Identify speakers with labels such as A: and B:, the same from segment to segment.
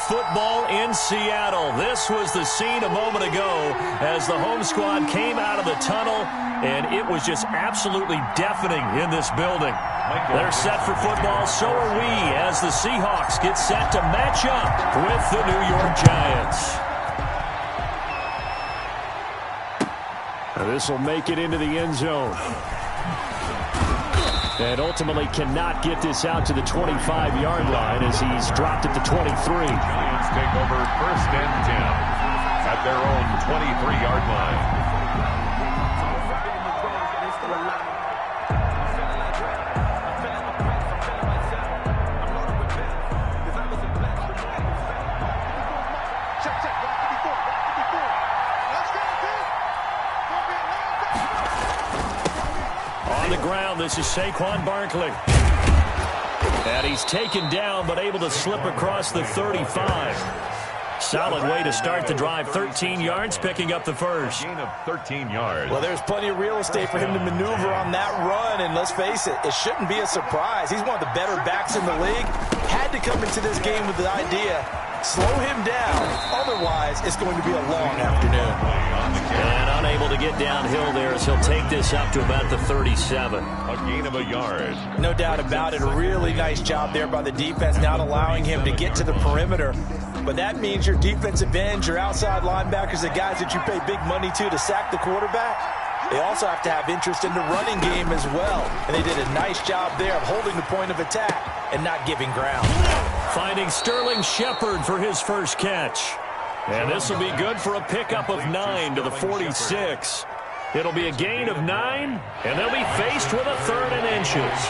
A: football in Seattle. This was the scene a moment ago as the home squad came out of the tunnel, and it was just absolutely deafening in this building. They're set for football, so are we, as the Seahawks get set to match up with the New York Giants. This will make it into the end zone. And ultimately cannot get this out to the 25-yard line as he's dropped at the 23.
B: Giants take over 1st and 10 at their own 23-yard line.
A: This is Saquon Barkley. And he's taken down, but able to slip across the 35. Solid way to start the drive. 13 yards, picking up the first.
B: Gain of 13 yards.
C: Well, there's plenty of real estate for him to maneuver on that run, and let's face it, it shouldn't be a surprise. He's one of the better backs in the league. Had to come into this game with the idea, slow him down. Otherwise, it's going to be a long afternoon.
A: And unable to get downhill there as he'll take this up to about the 37.
B: A gain of a yard.
C: No doubt about it. A really nice job there by the defense, not allowing him to get to the perimeter. But that means your defensive ends, your outside linebackers, the guys that you pay big money to sack the quarterback, they also have to have interest in the running game as well. And they did a nice job there of holding the point of attack and not giving ground.
A: Finding Sterling Shepard for his first catch. And this will be good for a pickup of 9 to the 46. It'll be a gain of 9, and they'll be faced with a 3rd and inches.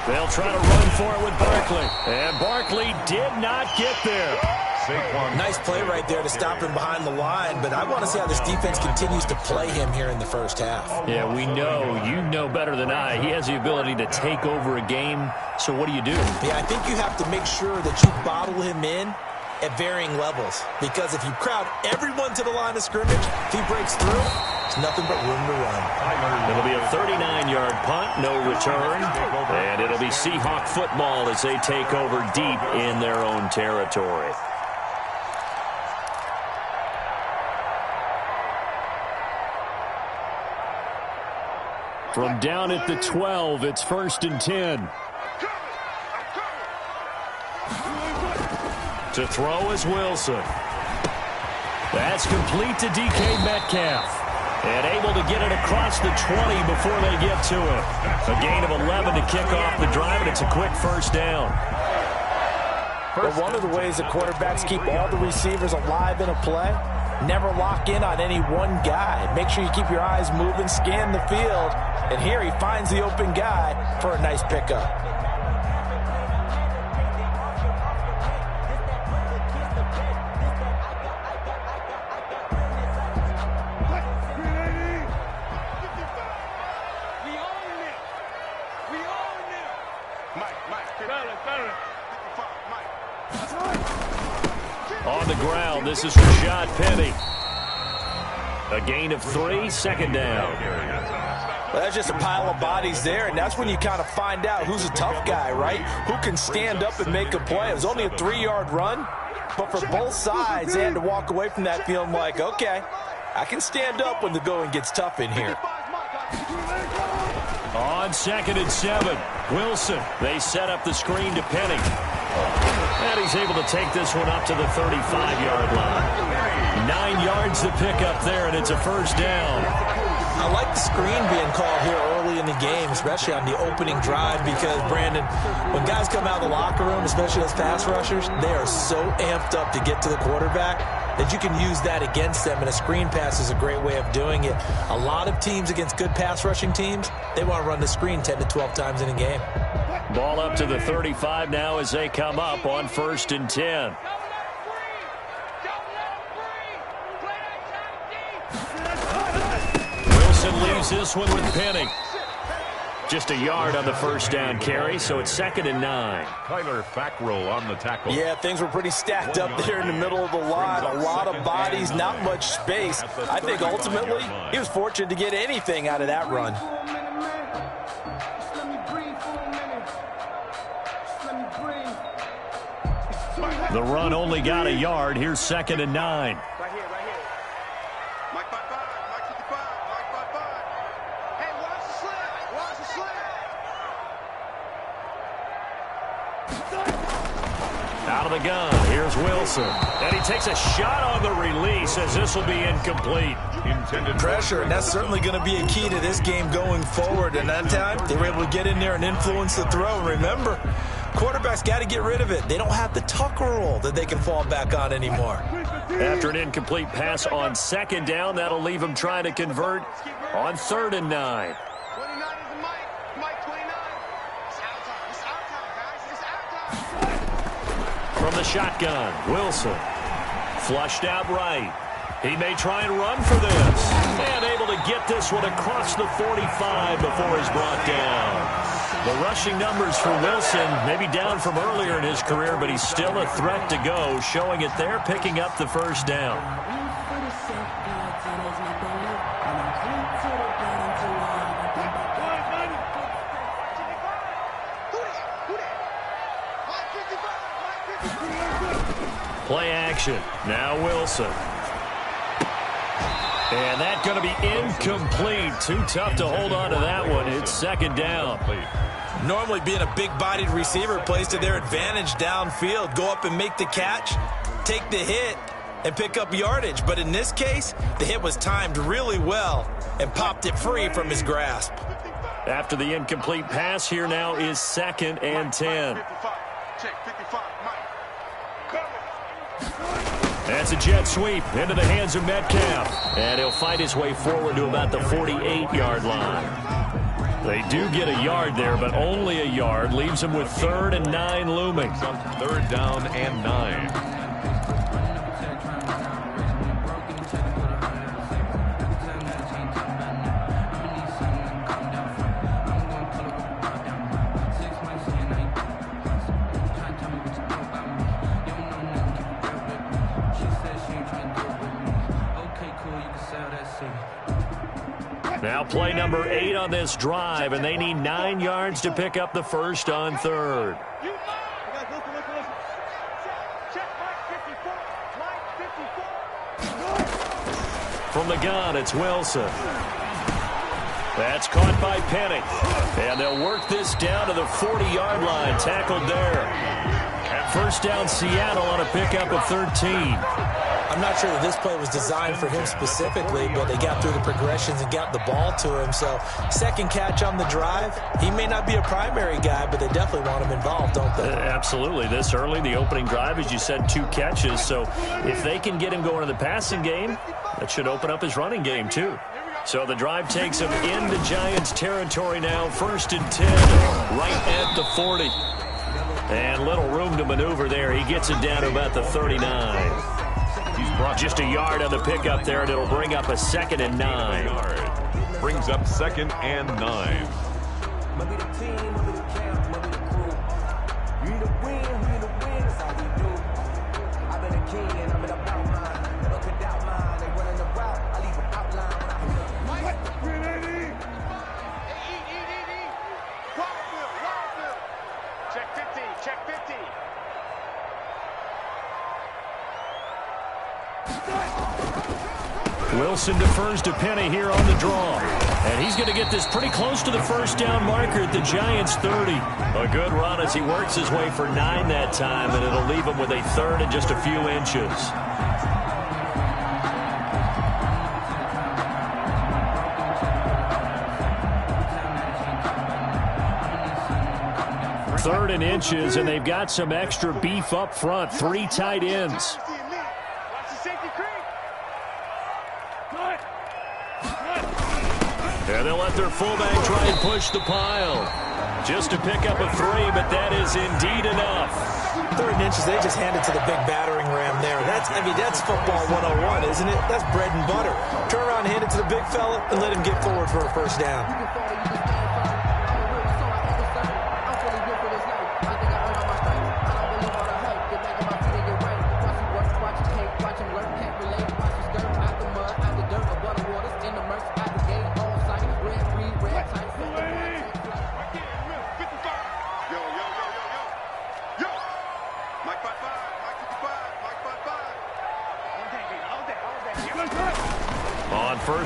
A: They'll try to run for it with Barkley. And Barkley did not get there.
C: Nice play right there to stop him behind the line, but I want to see how this defense continues to play him here in the first half.
A: Yeah, we know. You know better than I. He has the ability to take over a game, so what do you do?
C: Yeah, I think you have to make sure that you bottle him in at varying levels, because if you crowd everyone to the line of scrimmage, if he breaks through, it's nothing but room to run.
A: It'll be a 39-yard punt, no return, and it'll be Seahawk football as they take over deep in their own territory. From down at the 12, it's 1st and 10. To throw is Wilson. That's complete to DK Metcalf. And able to get it across the 20 before they get to it. A gain of 11 to kick off the drive, and it's a quick first down.
C: But one of the ways the quarterbacks keep all the receivers alive in a play, never lock in on any one guy. Make sure you keep your eyes moving, scan the field, and here he finds the open guy for a nice pickup.
A: On the ground, this is Rashad Penny. A gain of 3, 2nd down.
C: Well, that's just a pile of bodies there, and that's when you kind of find out who's a tough guy, right? Who can stand up and make a play. It was only a 3-yard run, but for both sides, they had to walk away from that feeling like, okay, I can stand up when the going gets tough in here.
A: On 2nd and 7, Wilson. They set up the screen to Penny. And he's able to take this one up to the 35-yard line. 9 yards to pick up there, and it's a first down.
C: I like the screen being called here early in the game, especially on the opening drive, because, Brandon, when guys come out of the locker room, especially those pass rushers, they are so amped up to get to the quarterback that you can use that against them, and a screen pass is a great way of doing it. A lot of teams against good pass rushing teams, they want to run the screen 10 to 12 times in a game.
A: Ball up to the 35 now as they come up on 1st and 10. Wilson leaves this one with Penny. Just a yard on the first down carry, so it's 2nd and 9.
B: Kyler Fackrell on the tackle.
C: Yeah, things were pretty stacked up there in the middle of the line. A lot of bodies, not much space. I think ultimately he was fortunate to get anything out of that run.
A: The run only got a yard. Here's 2nd and 9.
D: Right here. Mike 5-5, Mike 55, Mike 5-5. Hey, watch the slant. Watch the slant.
A: Out of the gun. Here's Wilson. And he takes a shot on the release as this will be incomplete.
B: Intended
C: Pressure, and that's certainly going to be a key to this game going forward. And that time, they were able to get in there and influence the throw. And remember, quarterbacks got to get rid of it. They don't have the tuck roll that they can fall back on anymore.
A: After an incomplete pass on 2nd down, that'll leave him trying to convert on 3rd and 9.
D: 29 is Mike 29. It's out time, guys. It's out time.
A: From the shotgun, Wilson. Flushed out right. He may try and run for this. And able to get this one across the 45 before he's brought down. The rushing numbers for Wilson maybe down from earlier in his career, but he's still a threat to go, showing it there, picking up the first down. Play action. Now Wilson. And that's going to be incomplete. Too tough to hold on to that one. It's 2nd down.
C: Normally being a big-bodied receiver plays to their advantage downfield. Go up and make the catch, take the hit, and pick up yardage. But in this case, the hit was timed really well and popped it free from his grasp.
A: After the incomplete pass, here now is 2nd and 10.
D: Check 55, Mike.
A: That's a jet sweep into the hands of Metcalf. And he'll fight his way forward to about the 48-yard line. They do get a yard there, but only a yard. Leaves him with 3rd and 9 looming.
B: 3rd down and 9.
A: Now play number 8 on this drive, and they need 9 yards to pick up the first on 3rd. From the gun, it's Wilson. That's caught by Penny. And they'll work this down to the 40-yard line, tackled there. First down, Seattle on a pickup of 13.
C: I'm not sure that this play was designed for him specifically, but they got through the progressions and got the ball to him. So, second catch on the drive. He may not be a primary guy, but they definitely want him involved, don't they?
A: Absolutely. This early, the opening drive, as you said, 2 catches. So, if they can get him going in the passing game, that should open up his running game, too. So, the drive takes him into Giants territory now. 1st and 10, right at the 40. And little room to maneuver there. He gets it down to about the 39. Just a yard on the pickup there, and it'll bring up a 2nd and 9.
B: Brings up 2nd and 9.
D: Check 50, check 50.
A: Wilson defers to Penny here on the draw. And he's going to get this pretty close to the first down marker at the Giants' 30. A good run as he works his way for 9 that time, and it'll leave him with a 3rd and just a few inches. Third and inches, and they've got some extra beef up front. 3 tight ends. And they'll let their fullback try and push the pile. Just to pick up a 3, but that is indeed enough.
C: 3rd and inches, they just hand it to the big battering ram there. That's football 101, isn't it? That's bread and butter. Turn around, hand it to the big fella, and let him get forward for a first down.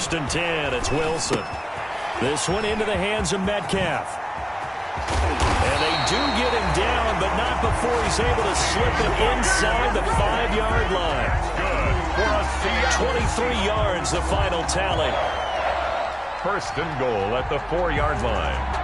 A: 1st and 10. It's Wilson. This one into the hands of Metcalf. And they do get him down, but not before he's able to slip it inside the 5-yard line.
B: Good for a Seattle.
A: 23 yards, the final tally.
B: 1st and goal at the 4-yard line.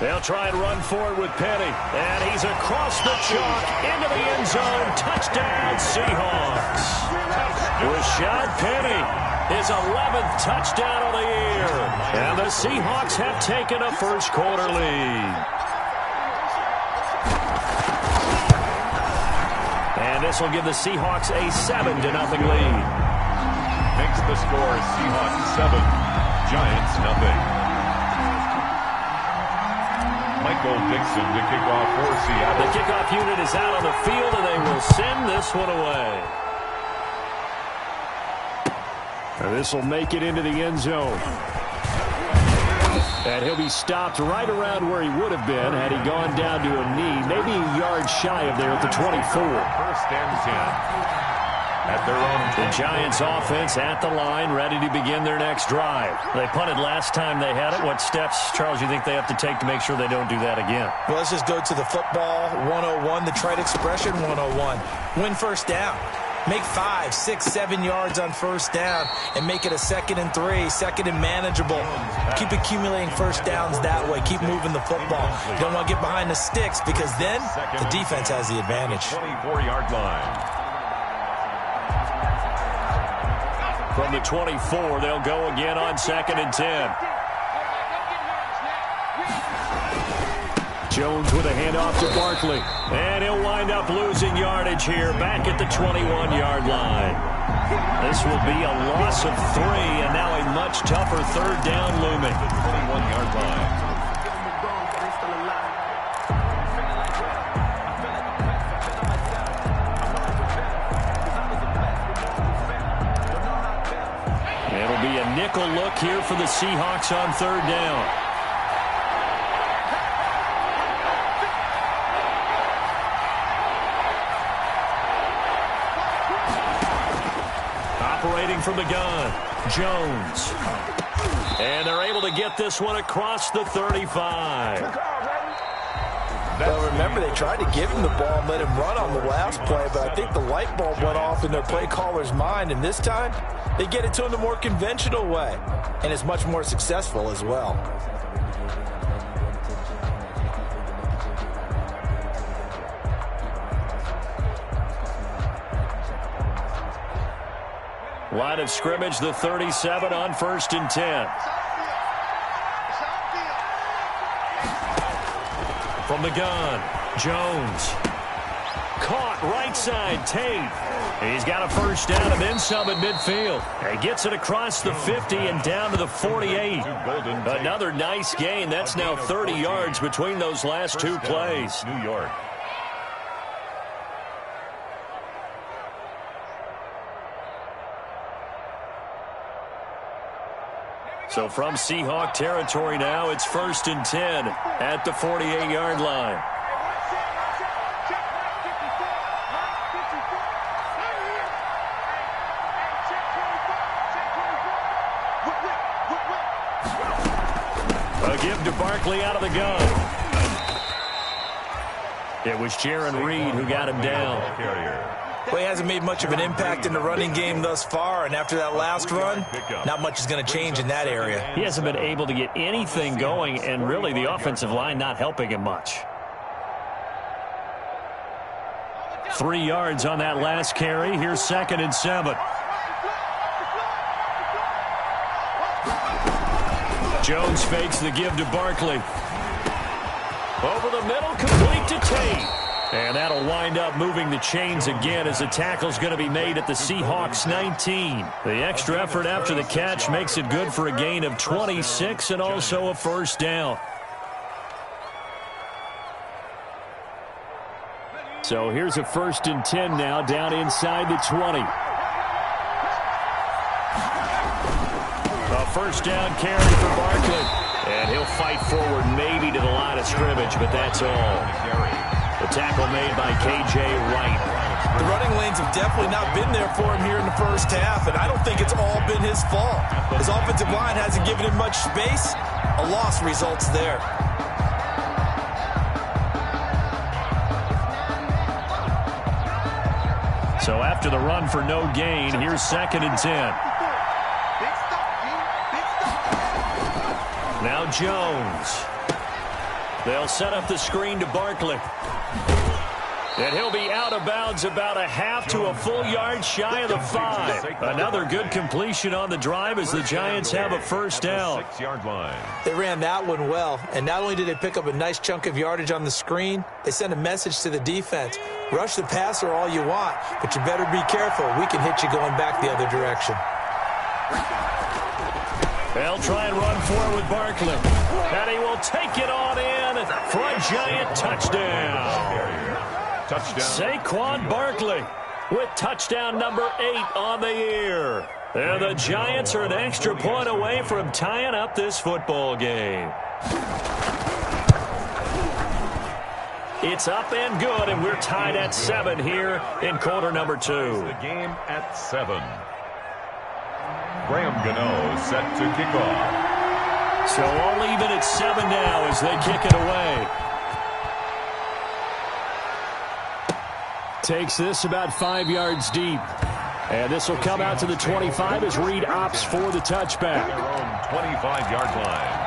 A: They'll try and run forward with Penny. And he's across the chalk into the end zone. Touchdown, Seahawks. Rashad Penny, his 11th touchdown of the year. And the Seahawks have taken a first-quarter lead. And this will give the Seahawks a 7-0 lead.
B: Makes the score Seahawks 7, Giants nothing. Michael Dixon to kick off for Seattle.
A: The kickoff unit is out on the field, and they will send this one away. And this will make it into the end zone. And he'll be stopped right around where he would have been had he gone down to a knee, maybe a yard shy of there at the 24.
B: 1st and 10. At their own.
A: The Giants offense at the line, ready to begin their next drive. They punted last time they had it. What steps, Charles, you think they have to take to make sure they don't do that again?
C: Well, let's just go to the football 101, the trite expression 101. Win first down. Make 5, 6, 7 yards on first down and make it a 2nd and 3, 2nd and manageable. Keep accumulating first downs that way. Keep moving the football. You don't want to get behind the sticks because then the defense has the advantage.
B: 24-yard line.
A: From the 24, they'll go again on 2nd and 10. Jones with a handoff to Barkley. And he'll wind up losing yardage here back at the 21-yard line. This will be a loss of 3, and now a much tougher 3rd down looming.
B: 21-yard line.
A: It'll be a nickel look here for the Seahawks on 3rd down. Operating from the gun, Jones. And they're able to get this one across the 35.
C: Well, remember, they tried to give him the ball and let him run on the last play, but I think the light bulb went off in their play caller's mind, and this time they get it to him the more conventional way, and it's much more successful as well.
A: Line of scrimmage, the 37 on 1st and 10. From the gun, Jones. Caught right side, Tate. He's got a first down and then some at midfield. He gets it across the 50 and down to the 48. Another nice gain. That's now 30 yards between those last 2 plays.
B: New York.
A: So from Seahawk territory now, it's 1st and 10 at the 48-yard line. A give to Barkley out of the gun. It was Jaron Reed who got him down.
C: Well, he hasn't made much of an impact in the running game thus far, and after that last run, not much is going to change in that area.
A: He hasn't been able to get anything going, and really the offensive line not helping him much. 3 yards on that last carry. Here's 2nd and 7. Jones fakes the give to Barkley. Over the middle, complete to Tate. And that'll wind up moving the chains again as the tackle's going to be made at the Seahawks 19. The extra effort after the catch makes it good for a gain of 26 and also a first down. So here's a 1st and 10 now down inside the 20. A first down carry for Barkley. And he'll fight forward maybe to the line of scrimmage, but that's all. The tackle made by K.J. Wright.
C: The running lanes have definitely not been there for him here in the first half, and I don't think it's all been his fault. His offensive line hasn't given him much space. A loss results there.
A: So after the run for no gain, here's 2nd and 10. Now Jones. They'll set up the screen to Barkley. And he'll be out of bounds about a half to a full yard shy of the 5. Another good completion on the drive as the Giants have a first down.
B: 6-yard line.
C: They ran that one well, and not only did they pick up a nice chunk of yardage on the screen, they sent a message to the defense. Rush the passer all you want, but you better be careful. We can hit you going back the other direction.
A: They'll try and run forward with Barkley. And he will take it on in for a Giant touchdown. Saquon Barkley with touchdown number 8 on the year. And the Giants are an extra point away from tying up this football game. It's up and good, and we're tied at 7 here in quarter number 2.
B: The game at 7. Graham Gano set to kick off.
A: So all even at 7 now as they kick it away. Takes this about 5 yards deep. And this will come out to the 25 as Reed opts for the touchback.
B: Their own 25-yard line.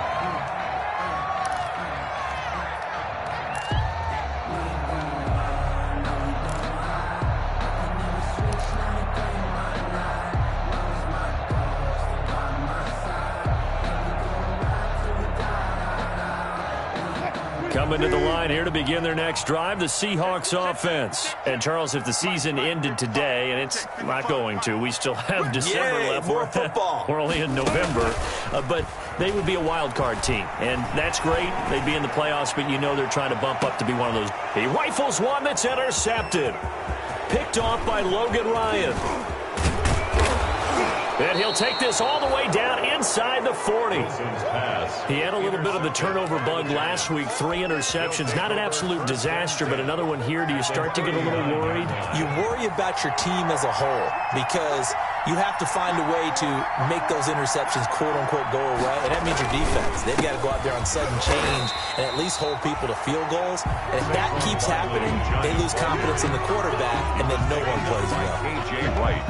A: Coming to the line here to begin their next drive, the Seahawks offense. And, Charles, if the season ended today, and it's not going to, we still have December left.
C: More football.
A: We're only in November. But they would be a wild card team, and that's great. They'd be in the playoffs, but you know they're trying to bump up to be one of those. He rifles one that's intercepted. Picked off by Logan Ryan. And he'll take this all the way down inside the 40. He had a little bit of the turnover bug last week, 3 interceptions. Not an absolute disaster, but another one here. Do you start to get a little worried?
C: You worry about your team as a whole because you have to find a way to make those interceptions, quote-unquote, go away, and that means your defense. They've got to go out there on sudden change and at least hold people to field goals. And if that keeps happening, they lose confidence in the quarterback, and then no one plays well.
B: K.J. Wright.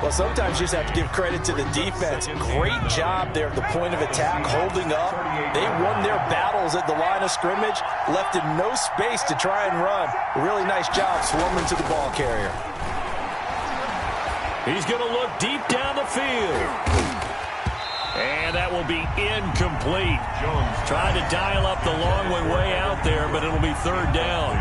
C: Well, sometimes you just have to give credit to the defense. Great job there at the point of attack, holding up. They won their battles at the line of scrimmage, left in no space to try and run. A really nice job swarming to the ball carrier.
A: He's going to look deep down the field. And that will be incomplete. Jones tried to dial up the long way out there, but it'll be 3rd down.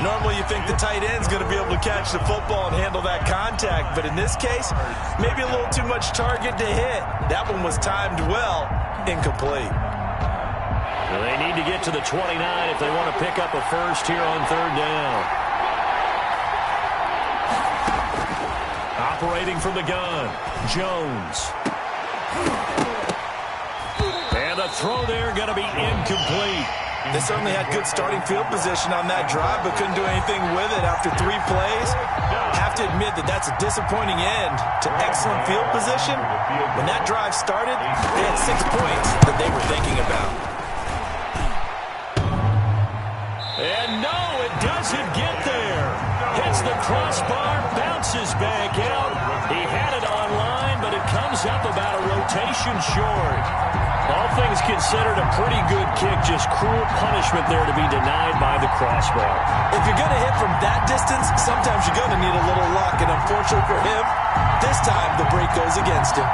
C: Normally you think the tight end's going to be able to catch the football and handle that contact, but in this case, maybe a little too much target to hit. That one was timed well, incomplete.
A: Well, they need to get to the 29 if they want to pick up a first here on 3rd down. Operating from the gun, Jones. And the throw there going to be incomplete.
C: They certainly had good starting field position on that drive, but couldn't do anything with it after 3 plays. Have to admit that that's a disappointing end to excellent field position. When that drive started, they had 6 points that they were thinking about.
A: And no, it doesn't get there. Hits the crossbar, bounces back out. He had it online, but it comes up about a rotation short. All things considered, a pretty good kick. Just cruel punishment there to be denied by the crossbar.
C: If you're going to hit from that distance, sometimes you're going to need a little luck. And unfortunately for him, this time the break goes against him.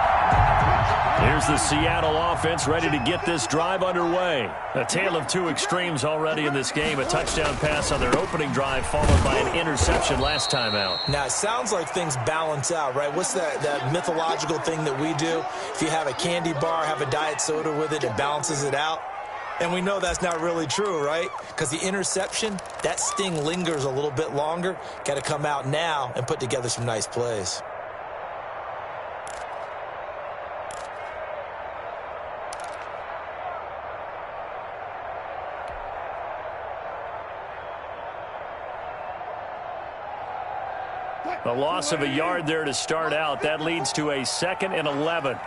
A: Here's the Seattle offense ready to get this drive underway. A tale of two extremes already in this game. A touchdown pass on their opening drive followed by an interception last time out.
C: Now, it sounds like things balance out, right? What's that mythological thing that we do? If you have a candy bar, have a diet soda with it, it balances it out. And we know that's not really true, right? Because the interception, that sting lingers a little bit longer. Got to come out now and put together some nice plays.
A: A loss of a yard there to start out. That leads to a 2nd and 11.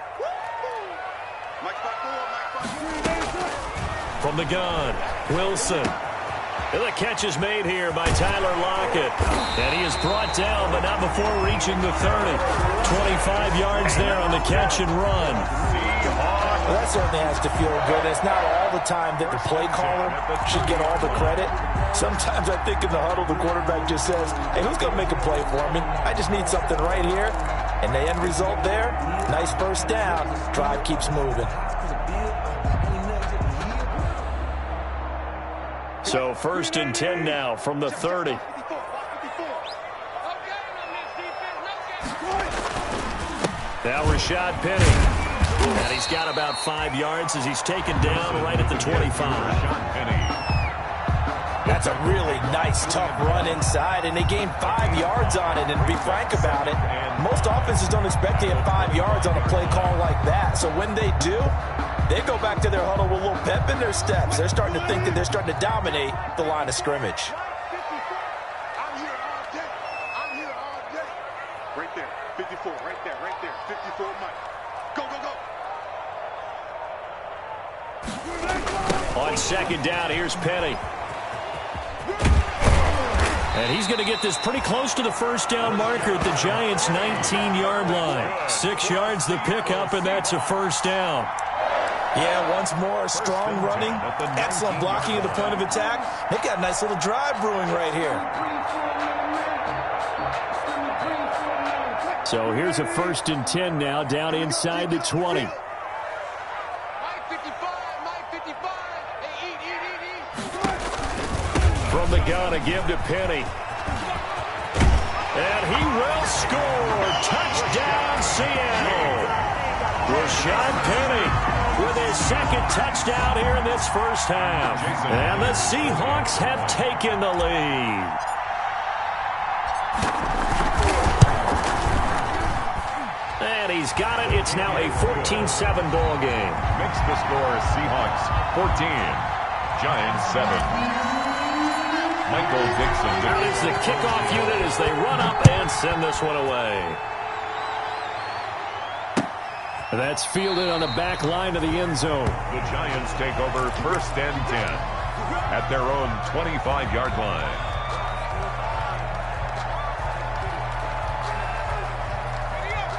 A: From the gun, Wilson. And the catch is made here by Tyler Lockett. And he is brought down, but not before reaching the 30. 25 yards there on the catch and run.
C: Well, that certainly has to feel good. It's not all the time that the play caller should get all the credit. Sometimes I think in the huddle, the quarterback just says, hey, who's going to make a play for me? I just need something right here. And the end result there, nice first down. Drive keeps moving.
A: So 1st and 10 now from the 30. Now Rashad Penny. And he's got about 5 yards as he's taken down right at the 25.
C: That's a really nice, tough run inside, and they gained 5 yards on it. And to be frank about it, most offenses don't expect to get 5 yards on a play call like that. So when they do, they go back to their huddle with a little pep in their steps. They're starting to think that they're starting to dominate the line of scrimmage.
D: I'm here all day. I'm here all day. Right there, 54, right there, 54, Mike. Go, go, go.
A: On 2nd down, here's Penny. And he's going to get this pretty close to the first down marker at the Giants' 19-yard line. 6 yards the pickup, and that's a first down.
C: Yeah, once more, strong running, excellent blocking at the point of attack. They got a nice little drive brewing right here.
A: So here's a 1st and 10 now, down inside the 20.
D: Mike 55, hey, eat.
A: From the gun, a give to Penny. And he will score. Touchdown, Seattle. Rashad Penny with his 2nd touchdown here in this first half. And the Seahawks have taken the lead. And he's got it. It's now a 14-7 ball game.
B: Makes the score Seahawks 14, Giants 7. Michael Dixon.
A: That is the kickoff unit as they run up and send this one away. That's fielded on the back line of the end zone.
B: The Giants take over 1st and 10 at their own 25-yard line.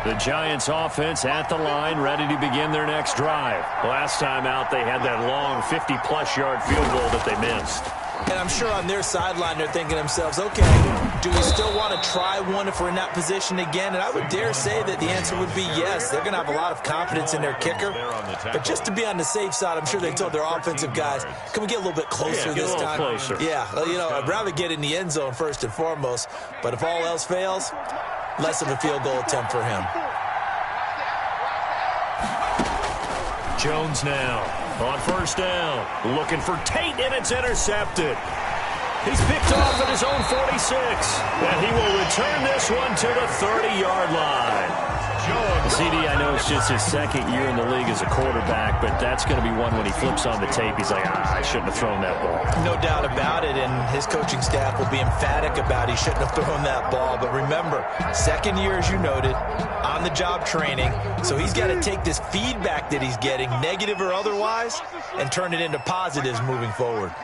A: The Giants offense at the line, ready to begin their next drive. Last time out, they had that long 50-plus yard field goal that they missed.
C: And I'm sure on their sideline they're thinking to themselves, okay, do we still want to try one if we're in that position again? And I would dare say that the answer would be yes. They're going to have a lot of confidence in their kicker. But just to be on the safe side, I'm sure they told their offensive guys, can we get a little bit closer this time?
A: Closer.
C: Yeah, you know, I'd rather get in the end zone first and foremost. But if all else fails, less of a field goal attempt for him.
A: Jones now on 1st down. Looking for Tate, and it's intercepted. He's picked off at his own 46. And he will return this one to the 30-yard line. CD, I know it's just his 2nd year in the league as a quarterback, but that's going to be one when he flips on the tape. He's like, I shouldn't have thrown that ball.
C: No doubt about it, and his coaching staff will be emphatic about he shouldn't have thrown that ball. But remember, 2nd year, as you noted, on-the-job training. So he's got to take this feedback that he's getting, negative or otherwise, and turn it into positives moving forward.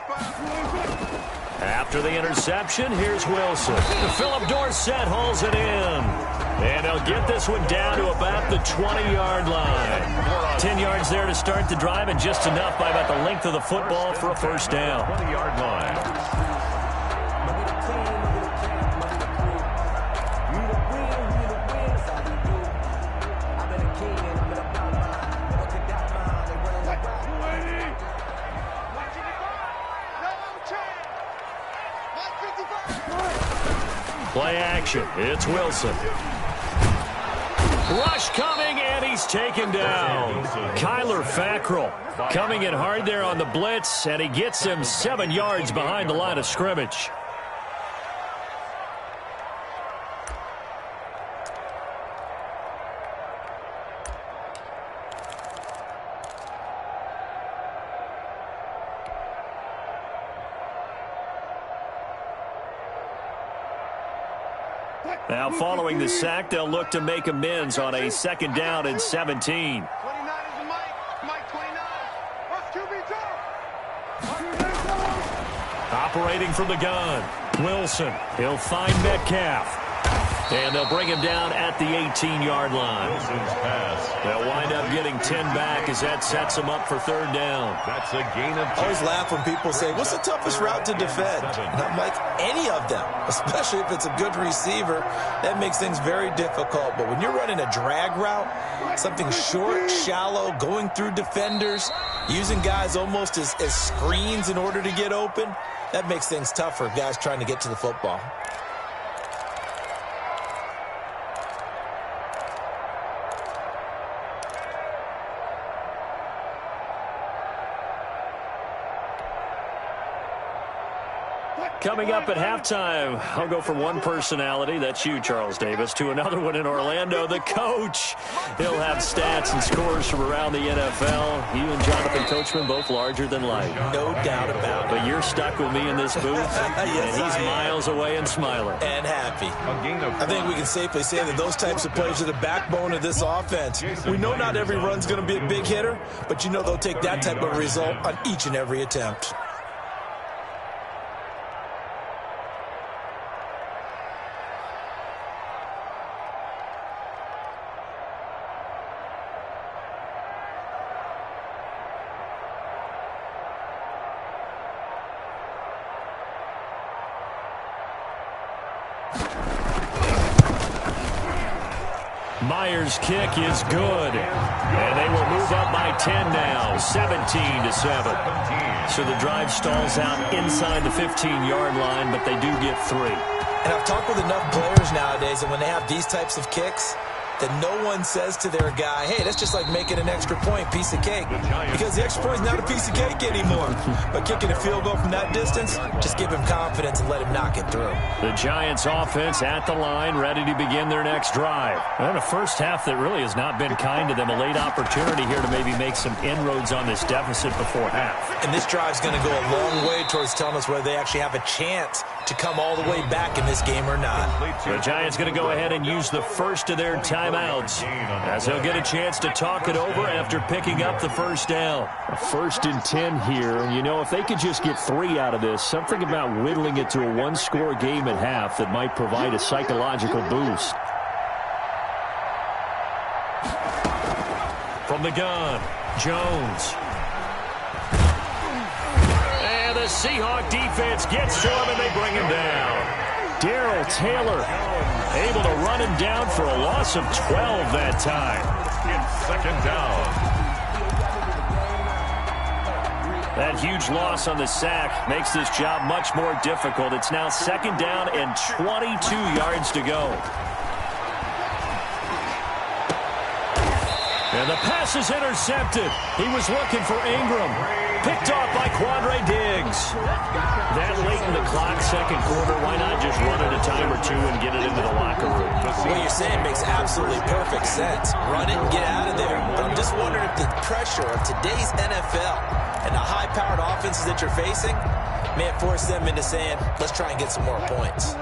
A: After the interception, here's Wilson. Philip Dorsett hauls it in. And they'll get this one down to about the 20-yard line. 10 yards there to start the drive, and just enough by about the length of the football for a first down.
B: 20-yard line.
A: Play action. It's Wilson. Rush coming, and he's taken down. Kyler Fackrell coming in hard there on the blitz, and he gets him 7 yards behind the line of scrimmage. Now, following the sack, they'll look to make amends on a 2nd down and 17.
D: 29 is the Mike 29.
A: Operating from the gun, Wilson. He'll find Metcalf. And they'll bring him down at the 18-yard line.
B: Wilson's pass.
A: They'll wind up getting 10 back as that sets them up for 3rd down.
B: That's a gain of 10.
C: I always laugh when people say, what's the toughest route to defend? And I'm like, any of them, especially if it's a good receiver. That makes things very difficult. But when you're running a drag route, something short, shallow, going through defenders, using guys almost as screens in order to get open, that makes things tough for guys trying to get to the football.
A: Coming up at halftime, I'll go from one personality, that's you, Charles Davis, to another one in Orlando, the coach. He'll have stats and scores from around the NFL. You and Jonathan Coachman, both larger than life.
C: No doubt about it.
A: But you're stuck with me in this booth,
C: Yes,
A: and he's
C: I am.
A: miles away and smiling.
C: And happy.
B: A gain of
C: I think we can safely say that those types of plays are the backbone of this offense. We know not every run's going to be a big hitter, but you know they'll take that type of result on each and every attempt.
A: Myers' kick is good, and they will move up by 10 now, 17-7. So the drive stalls out inside the 15-yard line, but they do get 3.
C: And I've talked with enough players nowadays, and when they have these types of kicks, that no one says to their guy, hey, that's just like making an extra point, piece of cake. Because the extra point is not a piece of cake anymore. But kicking a field goal from that distance, just give him confidence and let him knock it through.
A: The Giants offense at the line, ready to begin their next drive. And a first half that really has not been kind to them. A late opportunity here to maybe make some inroads on this deficit before half.
C: And this drive's going to go a long way towards telling us whether they actually have a chance to come all the way back in this game or not.
A: The Giants going to go ahead and use the first of their timeouts, as they'll get a chance to talk it over after picking up the first down. A 1st and 10 here. You know, if they could just get 3 out of this, something about whittling it to a 1-score game at half that might provide a psychological boost. From the gun, Jones. And the Seahawk defense gets to him, and they bring him down. Darrell Taylor able to run him down for a loss of 12 that time.
B: It's 2nd down.
A: That huge loss on the sack makes this job much more difficult. It's now 2nd down and 22 yards to go. And the pass is intercepted. He was looking for Ingram. Picked off by Quandre Diggs. That late in the clock, 2nd quarter, why not just run it a time or 2 and get it into the locker room?
C: What you're saying makes absolutely perfect sense. Run it and get out of there. But I'm just wondering if the pressure of today's NFL and the high-powered offenses that you're facing may have forced them into saying, let's try and get some more points.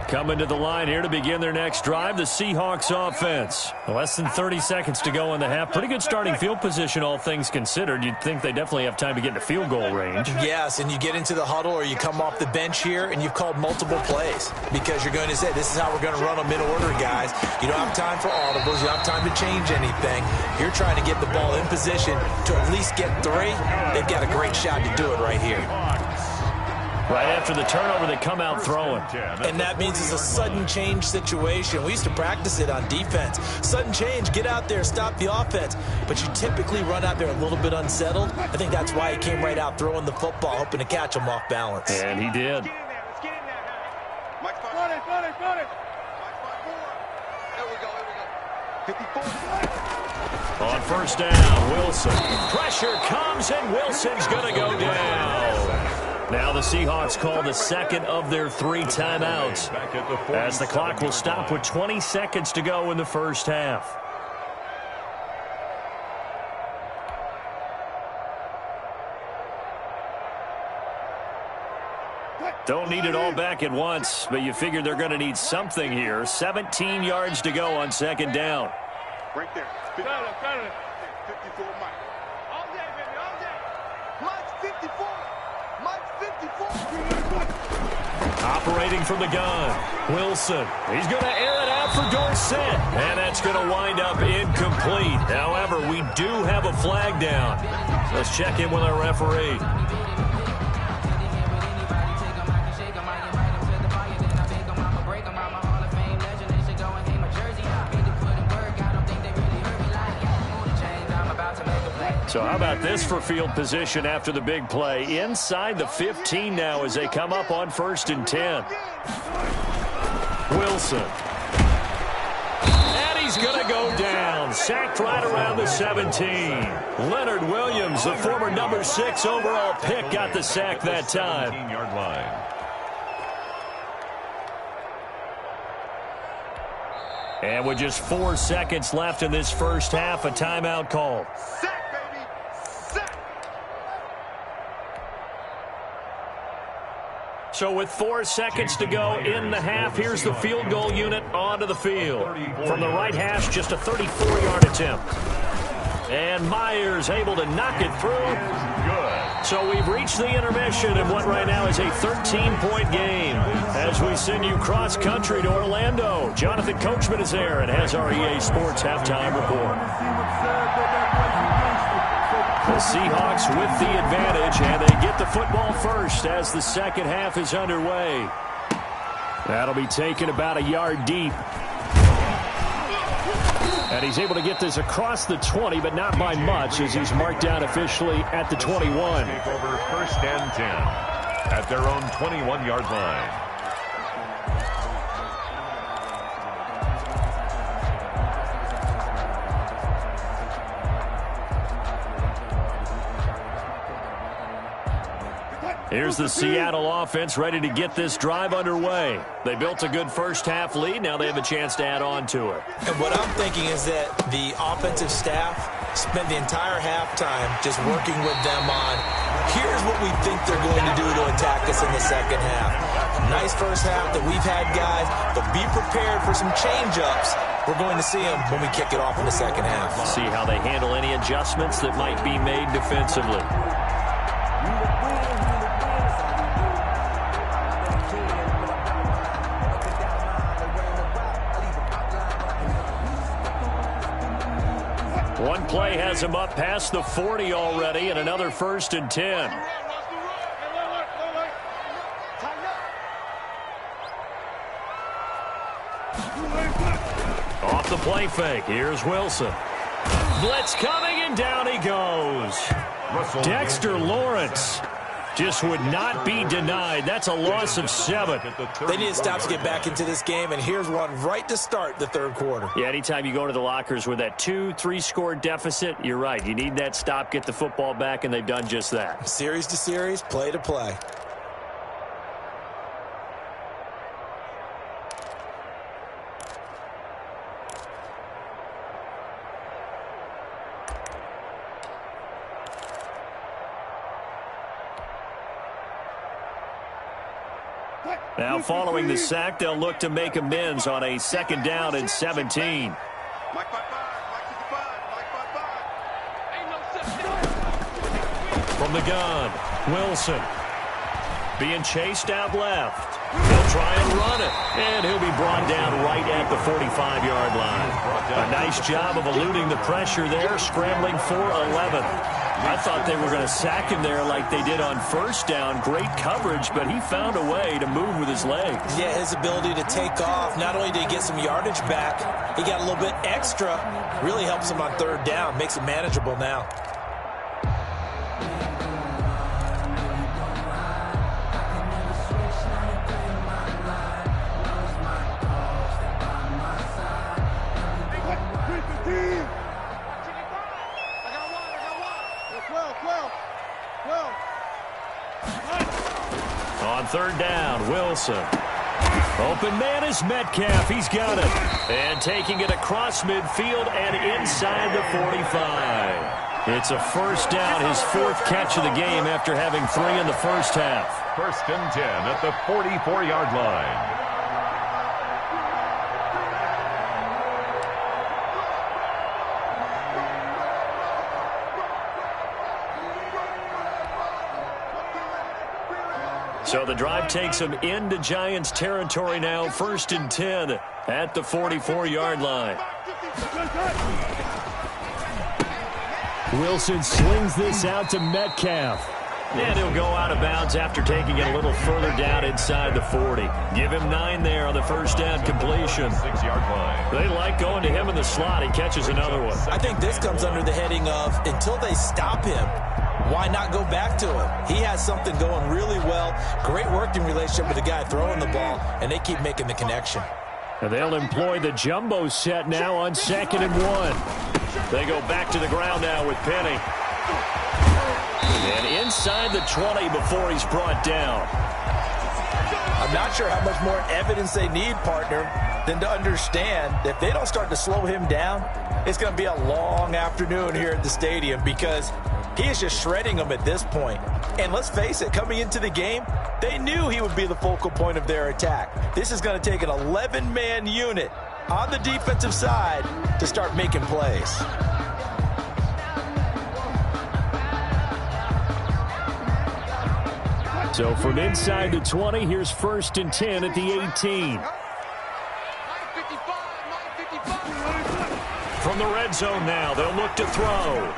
A: Coming to the line here to begin their next drive, the Seahawks offense. Less than 30 seconds to go in the half. Pretty good starting field position, all things considered. You'd think they definitely have time to get into field goal range.
C: Yes, and you get into the huddle or you come off the bench here and you've called multiple plays because you're going to say, this is how we're going to run them in order, guys. You don't have time for audibles. You don't have time to change anything. You're trying to get the ball in position to at least get 3. They've got a great shot to do it right here.
A: Right after the turnover, they come out throwing.
C: And that means it's a sudden change situation. We used to practice it on defense. Sudden change, get out there, stop the offense. But you typically run out there a little bit unsettled. I think that's why he came right out throwing the football, hoping to catch him off balance.
A: And he did.
D: Let's get in there now. Mike,
A: On first down, Wilson. Pressure comes, and Wilson's going to go down. Now the Seahawks call the second of their 3 timeouts, as the clock will stop with 20 seconds to go in the first half. Don't need it all back at once, but you figure they're going to need something here. 17 yards to go on second down.
D: Right there. 54 Mike. All day, baby, all day. Mike's 54. Mike's 54.
A: Operating from the gun, Wilson. He's going to air it out for Dorsett, and that's going to wind up incomplete. However, we do have a flag down. So let's check in with our referee. So how about this for field position after the big play? Inside the 15 now as they come up on 1st and 10. Wilson. And he's going to go down. Sacked right around the 17. Leonard Williams, the former number 6 overall pick, got the sack that time.
B: 17-yard line.
A: And with just 4 seconds left in this first half, a timeout call. So with 4 seconds to go in the half, here's the field goal unit onto the field. From the right hash, just a 34-yard attempt. And Myers able to knock it through. So we've reached the intermission in what right now is a 13-point game. As we send you cross-country to Orlando, Jonathan Coachman is there and has our EA Sports halftime report. The Seahawks with the advantage, and they get the football first as the second half is underway. That'll be taken about a yard deep. And he's able to get this across the 20, but not by much, as he's marked down officially at the 21.
B: Take over 1st and 10 at their own 21-yard line.
A: Here's the Seattle offense ready to get this drive underway. They built a good first half lead. Now they have a chance to add on to it.
C: And what I'm thinking is that the offensive staff spent the entire halftime just working with them on, here's what we think they're going to do to attack us in the second half. Nice first half that we've had, guys, but be prepared for some change-ups. We're going to see them when we kick it off in the second half.
A: See how they handle any adjustments that might be made defensively. One play has him up past the 40 already, and another 1st and 10. Off the play fake, here's Wilson. Blitz coming, and down he goes. Dexter Lawrence just would not be denied. That's a loss of 7.
C: They need to stop to get back into this game, and here's one right to start the third quarter.
A: Yeah, anytime you go to the lockers with that 2-3 score deficit, you're right. You need that stop, get the football back, and they've done just that.
C: Series to series, play to play.
A: Now following the sack, they'll look to make amends on a 2nd down and 17.
D: Mike 5-5, Mike 55, Mike 5-5.
A: From the gun, Wilson being chased out left. He'll try and run it, and he'll be brought down right at the 45-yard line. A nice job of eluding the pressure there, scrambling for 11. I thought they were going to sack him there like they did on 1st down. Great coverage, but he found a way to move with his legs.
C: Yeah, his ability to take off, not only did he get some yardage back, he got a little bit extra. Really helps him on 3rd down, makes it manageable now.
A: On third down, Wilson. Open man is Metcalf. He's got it. And taking it across midfield and inside the 45. It's a first down, his fourth catch of the game after having 3 in the first half.
B: First and 10 at the 44-yard line.
A: So the drive takes him into Giants territory now, first and 10 at the 44-yard line. Wilson slings this out to Metcalf. And he'll go out of bounds after taking it a little further down inside the 40. Give him 9 there on the first down completion.
B: 6-yard line.
A: They like going to him in the slot. He catches another one.
C: I think this comes under the heading of until they stop him, why not go back to him? He has something going really well. Great working relationship with the guy throwing the ball, and they keep making the connection.
A: And they'll employ the jumbo set now on 2nd and 1. They go back to the ground now with Penny. And inside the 20 before he's brought down.
C: I'm not sure how much more evidence they need, partner, than to understand that if they don't start to slow him down, it's going to be a long afternoon here at the stadium because he is just shredding them at this point. And let's face it, coming into the game, they knew he would be the focal point of their attack. This is going to take an 11-man unit on the defensive side to start making plays.
A: So from inside the 20, here's first and 10 at the 18. From the red zone now, they'll look to throw.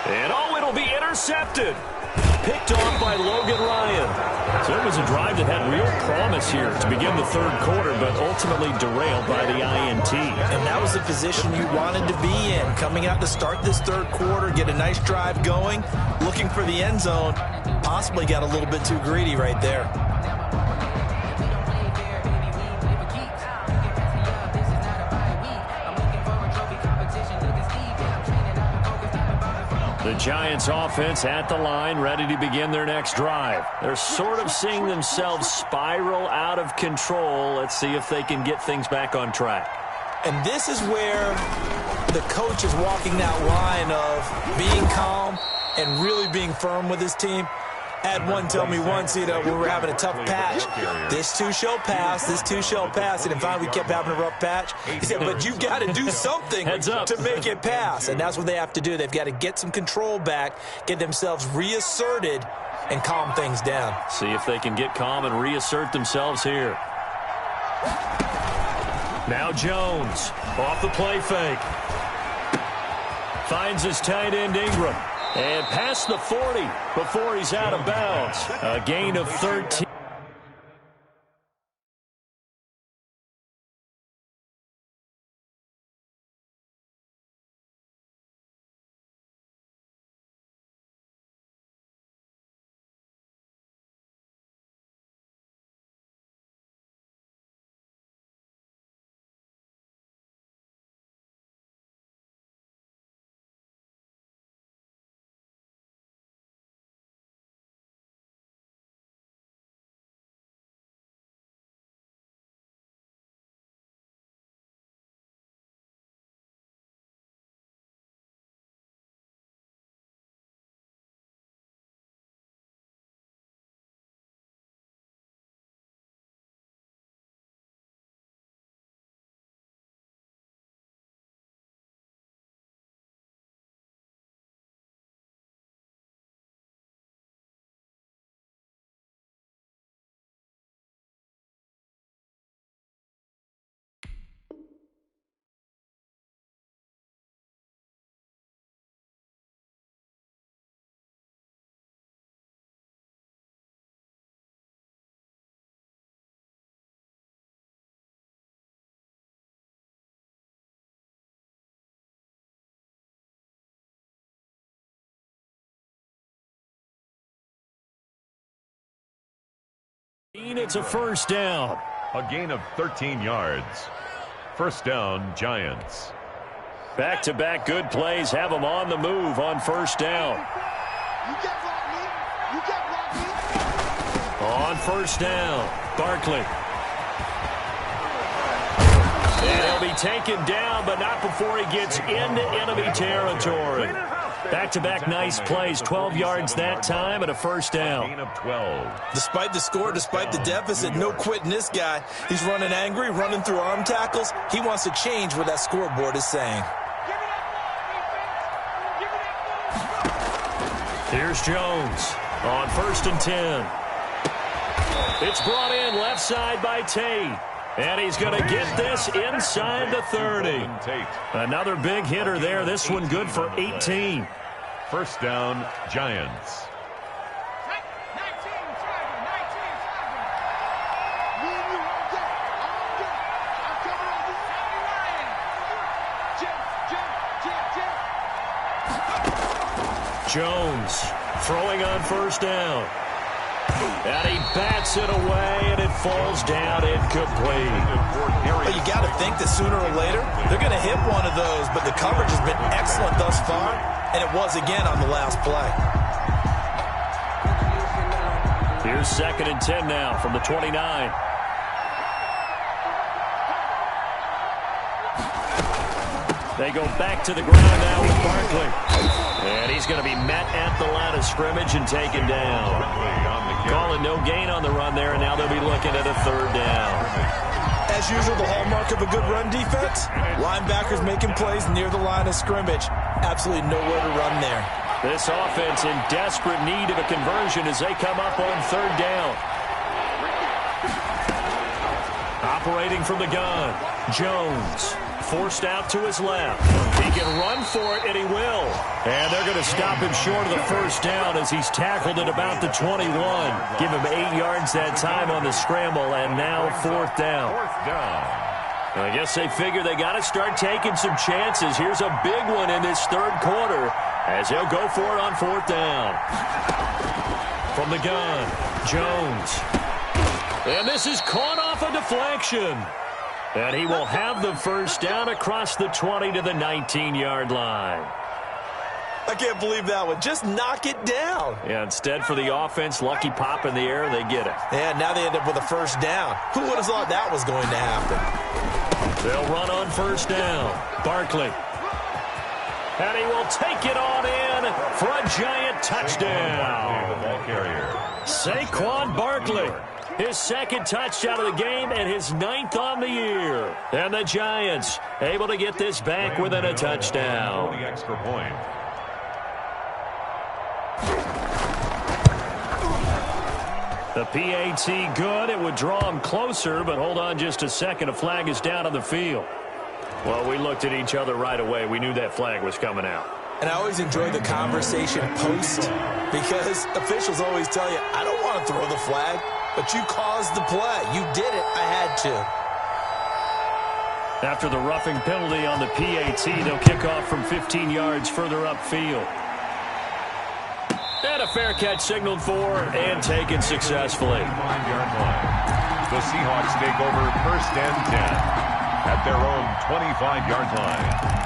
A: And it'll be intercepted. Picked off by Logan Ryan. So it was a drive that had real promise here to begin the third quarter, but ultimately derailed by the INT.
C: And that was the position you wanted to be in. Coming out to start this third quarter, get a nice drive going, looking for the end zone. Possibly got a little bit too greedy right there.
A: The Giants offense at the line, ready to begin their next drive. They're sort of seeing themselves spiral out of control. Let's see if they can get things back on track.
C: And this is where the coach is walking that line of being calm and really being firm with his team. I had one tell me once, when we were having a tough patch, this too shall pass, this too shall pass. And finally we kept having a rough patch. He said, but you've got to do something to make it pass. And that's what they have to do. They've got to get some control back, get themselves reasserted, and calm things down.
A: See if they can get calm and reassert themselves here. Now Jones, off the play fake. Finds his tight end Ingram. And past the 40 before he's out of bounds. A gain of 13. It's a first down.
B: A gain of 13 yards. First down, Giants.
A: Back-to-back good plays have them on the move on first down. On first down, Barkley. And he'll be taken down, but not before he gets into enemy territory. Back-to-back nice plays, 12 yards that time and a first down.
B: Of 12.
C: Despite the score, despite the deficit, no quitting this guy. He's running angry, running through arm tackles. He wants to change what that scoreboard is saying.
A: Here's Jones on 1st and 10. It's brought in left side by Tate. And he's going to get this inside the 30. Another big hitter there. This one good for 18.
B: First down, Giants.
A: Jones throwing on first down. And he bats it away, and it falls down incomplete.
C: Well, you got to think that sooner or later they're going to hit one of those, but the coverage has been excellent thus far, and it was again on the last play.
A: Here's 2nd and 10 now from the 29. They go back to the ground now with Barkley. And he's going to be met at the line of scrimmage and taken down. Calling no gain on the run there, and now they'll be looking at a 3rd down.
C: As usual, the hallmark of a good run defense, linebackers making plays near the line of scrimmage. Absolutely nowhere to run there.
A: This offense in desperate need of a conversion as they come up on 3rd down. Operating from the gun, Jones. Forced out to his left. He can run for it, and he will. And they're going to stop him short of the first down as he's tackled at about the 21. Give him 8 yards that time on the scramble, and now 4th down. I guess they figure they got to start taking some chances. Here's a big one in this 3rd quarter as he'll go for it on 4th down. From the gun, Jones. And this is caught off a deflection. And he will have the first down across the 20 to the 19-yard line.
C: I can't believe that one. Just knock it down.
A: Yeah, instead for the offense, lucky pop in the air, they get it.
C: Yeah, now they end up with a first down. Who would have thought that was going to happen?
A: They'll run on first down. Barkley. And he will take it on in for a giant touchdown.
B: The ball carrier.
A: Saquon Barkley. His 2nd touchdown of the game and his 9th on the year. And the Giants able to get this back within a touchdown.
B: The extra point.
A: The PAT good. It would draw him closer, but hold on just a second. A flag is down on the field. Well, we looked at each other right away. We knew that flag was coming out.
C: And I always enjoy the conversation post because officials always tell you, I don't want to throw the flag. But you caused the play. You did it. I had to.
A: After the roughing penalty on the PAT, they'll kick off from 15 yards further upfield. And a fair catch signaled for and taken successfully.
B: 5-yard line. The Seahawks take over 1st and 10 at their own 25-yard line.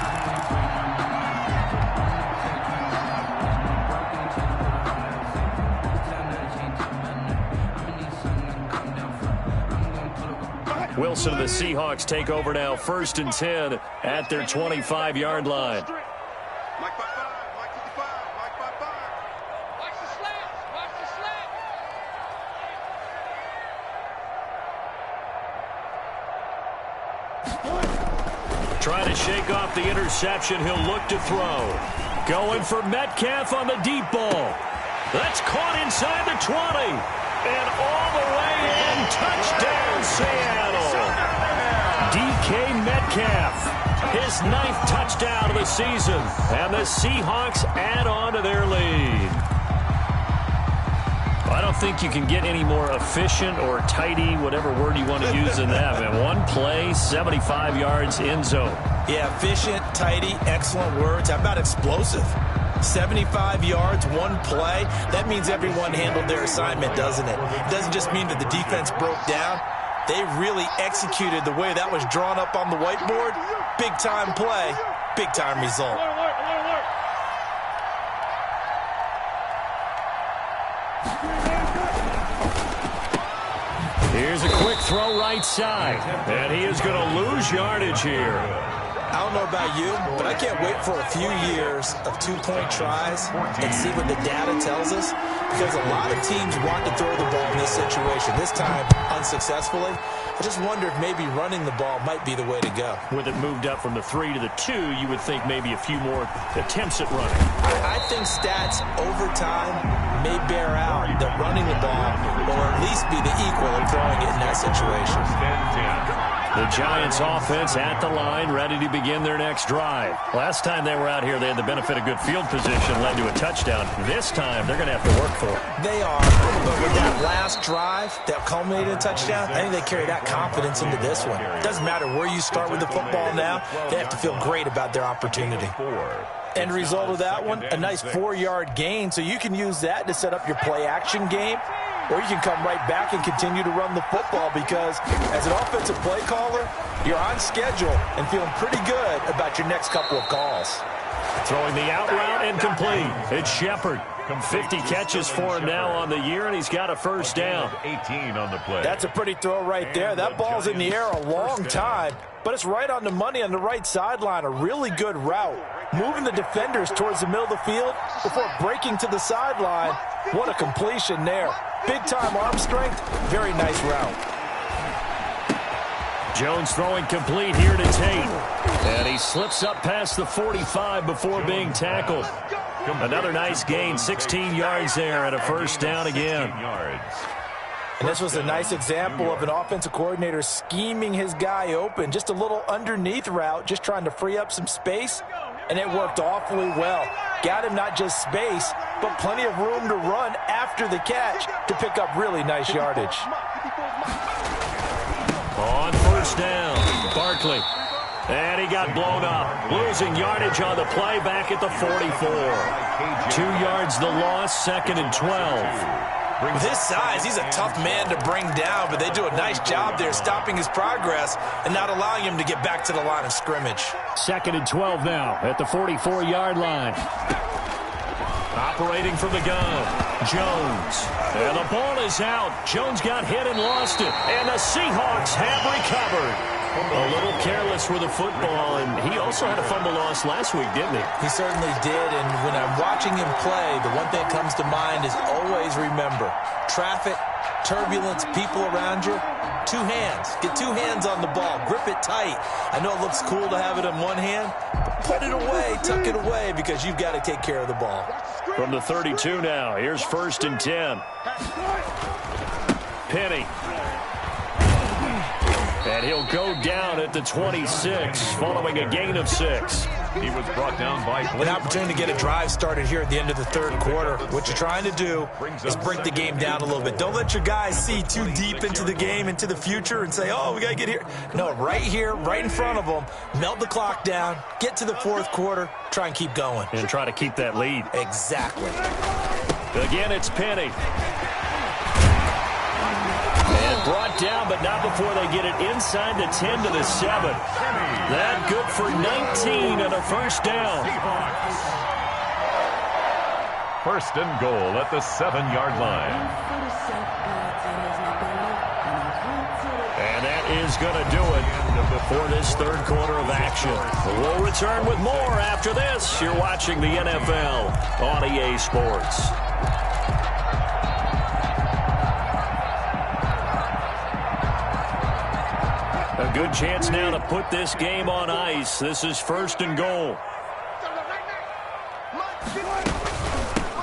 A: Wilson and the Seahawks take over now 1st and 10 at their 25-yard line.
D: Mike 5-5, Mike 55, Mike 5-5. Watch the slants, watch
A: the slants. Trying to shake off the interception. He'll look to throw. Going for Metcalf on the deep ball. That's caught inside the 20. And all the way in. Touchdown, Seattle. DK Metcalf. His 9th touchdown of the season. And the Seahawks add on to their lead. I don't think you can get any more efficient or tidy, whatever word you want to use in that. Man, one play, 75 yards, end zone.
C: Yeah, efficient, tidy, excellent words. How about explosive? 75 yards, one play. That means everyone handled their assignment, doesn't it? It doesn't just mean that the defense broke down. They really executed the way that was drawn up on the whiteboard. Big-time play Big-time result.
A: Here's a quick throw right side, and he is going to lose yardage here.
C: I don't know about you, but I can't wait for a few years of two-point tries and see what the data tells us, because a lot of teams want to throw the ball in this situation. This time, unsuccessfully. I just wonder if maybe running the ball might be the way to go.
A: With it moved up from the 3 to the 2, you would think maybe a few more attempts at running.
C: I think stats over time may bear out that running the ball will at least be the equal of throwing it in that situation.
A: The Giants offense at the line, ready to begin their next drive. Last time they were out here, they had the benefit of good field position, led to a touchdown. This time, they're going to have to work for it.
C: They are, but with that last drive that culminated in a touchdown, I think they carry that confidence into this one. It doesn't matter where you start with the football now, they have to feel great about their opportunity. End result of that one, a nice 4-yard gain, so you can use that to set up your play-action game, or you can come right back and continue to run the football, because as an offensive play caller, you're on schedule and feeling pretty good about your next couple of calls.
A: Throwing the out route and complete. It's Shepard. 50 catches for him now on the year, and he's got a first down.
B: 18 on the play.
C: That's a pretty throw right there. That ball's in the air a long time, but it's right on the money on the right sideline. A really good route. Moving the defenders towards the middle of the field before breaking to the sideline. What a completion there. Big-time arm strength. Very nice route.
A: Jones throwing complete here to Tate. And he slips up past the 45 before being tackled. Another nice gain, 16 yards there, and a first down again.
C: And this was a nice example of an offensive coordinator scheming his guy open. Just a little underneath route, just trying to free up some space, and it worked awfully well. Got him not just space, but plenty of room to run after the catch to pick up really nice yardage.
A: On first down, Barkley. And he got blown up. Losing yardage on the play back at the 44. 2 yards the loss, 2nd and 12.
C: With his size, he's a tough man to bring down, but they do a nice job there stopping his progress and not allowing him to get back to the line of scrimmage.
A: 2nd and 12 now at the 44-yard line. Operating from the gun, Jones. And the ball is out. Jones got hit and lost it. And the Seahawks have recovered. A little careless with the football, and he also had a fumble loss last week, didn't he?
C: He certainly did, and when I'm watching him play, the one thing that comes to mind is always remember, traffic, turbulence, people around you, 2 hands. Get 2 hands on the ball. Grip it tight. I know it looks cool to have it in one hand, but put it away, tuck it away, because you've got to take care of the ball.
A: From the 32 now, here's 1st and 10. Penny. And he'll go down at the 26, following a gain of 6.
B: He was brought down by
C: an opportunity to get a drive started here at the end of the 3rd quarter. What you're trying to do is break the game down a little bit. Don't let your guys see too deep into the game, into the future, and say, oh, we got to get here. No, right here, right in front of them, melt the clock down, get to the 4th quarter, try and keep going.
A: And try to keep that lead.
C: Exactly.
A: Again, it's Penny. And brought down, but not before they get it inside the 10 to the 7. That good for 19 and a first down.
B: 1st and goal at the 7-yard line.
A: And that is going to do it for this 3rd quarter of action. We'll return with more after this. You're watching the NFL on EA Sports. A good chance now to put this game on ice. This is 1st and goal.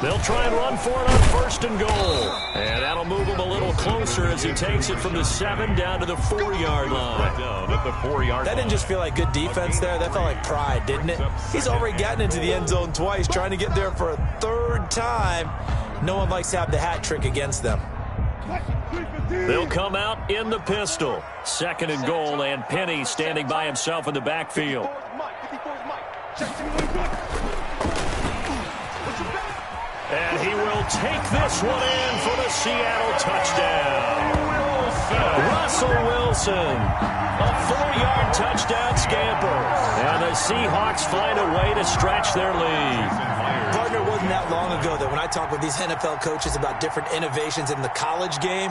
A: They'll try and run for it on 1st and goal. And that'll move him a little closer as he takes it from the 7 down to the 4-yard line.
B: Down at the 4-yard
C: That didn't just feel like good defense there. That felt like pride, didn't it? He's already gotten into the end zone twice, trying to get there for a 3rd time. No one likes to have the hat trick against them.
A: They'll come out in the pistol. 2nd and goal, and Penny standing by himself in the backfield. And he will take this one in for the Seattle touchdown. Russell Wilson, a 4-yard touchdown scamper. And the Seahawks find a way to stretch their lead.
C: Partner, it wasn't that long ago that when I talk with these NFL coaches about different innovations in the college game,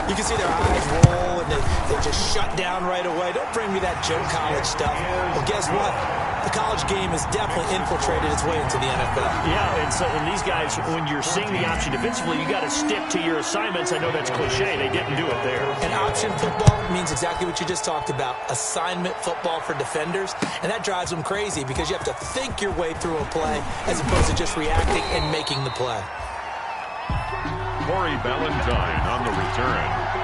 C: you can see their eyes roll and they just shut down right away. Don't bring me that joke college stuff. Well, guess what? The college game has definitely infiltrated its way into the NFL.
A: Yeah, and these guys, when you're seeing the option defensively, you got to stick to your assignments. I know that's cliche. They didn't do it there.
C: And option football means exactly what you just talked about, assignment football for defenders. And that drives them crazy because you have to think your way through a play as opposed to just reacting and making the play.
B: Corey Ballentine on the return.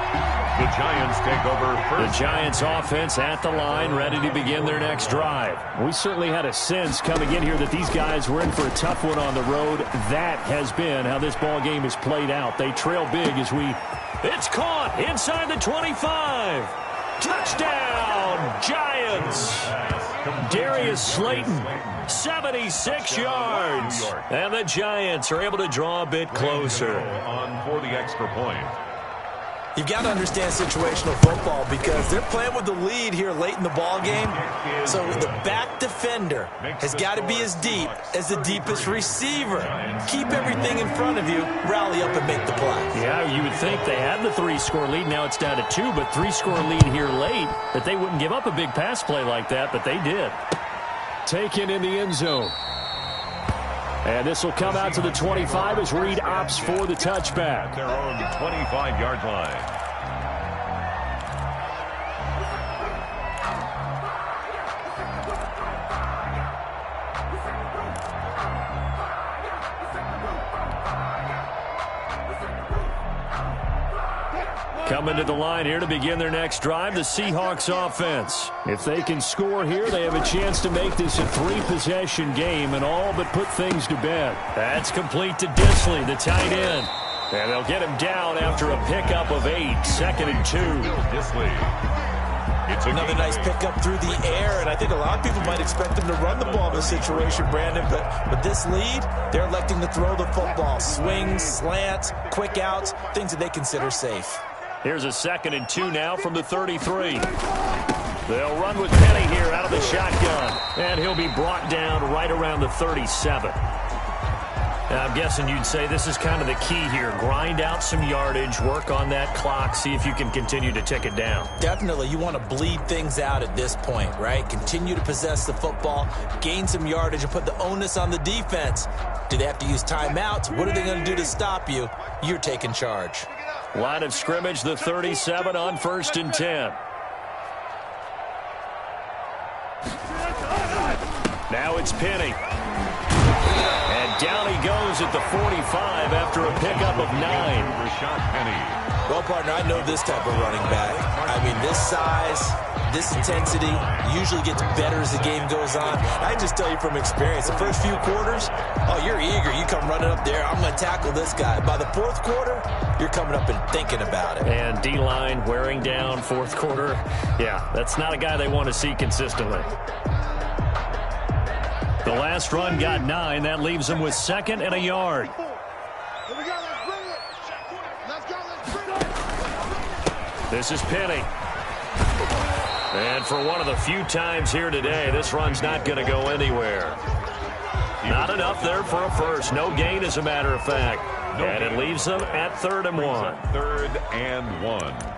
B: The Giants take over first.
A: The Giants offense at the line, ready to begin their next drive. We certainly had a sense coming in here that these guys were in for a tough one on the road. That has been how this ball game is played out. They trail big as it's caught inside the 25. Touchdown, Giants. Darius Slayton, 76 yards. And the Giants are able to draw a bit closer.
B: On for the extra point.
C: You've got to understand situational football because they're playing with the lead here late in the ball game. So the back defender has got to be as deep as the deepest receiver. Keep everything in front of you, rally up and make the play.
A: Yeah, you would think they had the 3-score lead. Now it's down to 2, but 3-score lead here late, that they wouldn't give up a big pass play like that, but they did. Taken in the end zone. And this will come out to the 25 as Reed opts for the touchback.
B: Their own 25-yard line.
A: Coming to the line here to begin their next drive, the Seahawks offense. If they can score here, they have a chance to make this a 3-possession game and all but put things to bed. That's complete to Disley, the tight end. And they'll get him down after a pickup of 8, 2nd and 2.
B: Disley. It's
C: another nice pickup through the air, and I think a lot of people might expect them to run the ball in this situation, Brandon, but with this lead, they're electing to throw the football. Swings, slants, quick outs, things that they consider safe.
A: Here's a 2nd and 2 now from the 33. They'll run with Penny here out of the shotgun. And he'll be brought down right around the 37. Now, I'm guessing you'd say this is kind of the key here. Grind out some yardage, work on that clock, see if you can continue to tick it down.
C: Definitely. You want to bleed things out at this point, right? Continue to possess the football, gain some yardage, and put the onus on the defense. Do they have to use timeouts? What are they going to do to stop you? You're taking charge.
A: Line of scrimmage, the 37 on 1st and 10. Now it's Penny. And down he goes at the 45 after a pickup of 9.
B: Rashad Penny.
C: Well, partner, I know this type of running back. I mean, this size, this intensity usually gets better as the game goes on. I can just tell you from experience, the first few quarters, oh, you're eager. You come running up there, I'm going to tackle this guy. By the 4th quarter, you're coming up and thinking about it.
A: And D-line wearing down 4th quarter. Yeah, that's not a guy they want to see consistently. The last run got 9. That leaves them with 2nd and a yard. This is Penny. And for one of the few times here today, this run's not going to go anywhere. Not enough there for a first. No gain, as a matter of fact. And it leaves them at 3rd and 1.
B: 3rd and 1.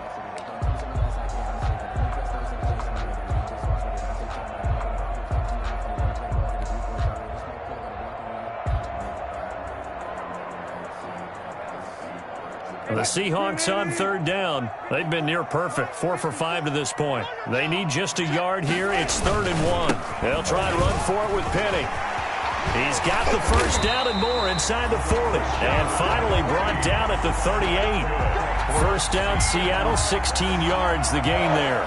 A: The Seahawks on 3rd down. They've been near perfect. 4 for 5 to this point. They need just a yard here. It's 3rd and 1. They'll try and run for it with Penny. He's got the first down and more inside the 40. And finally brought down at the 38. First down, Seattle, 16 yards the gain there.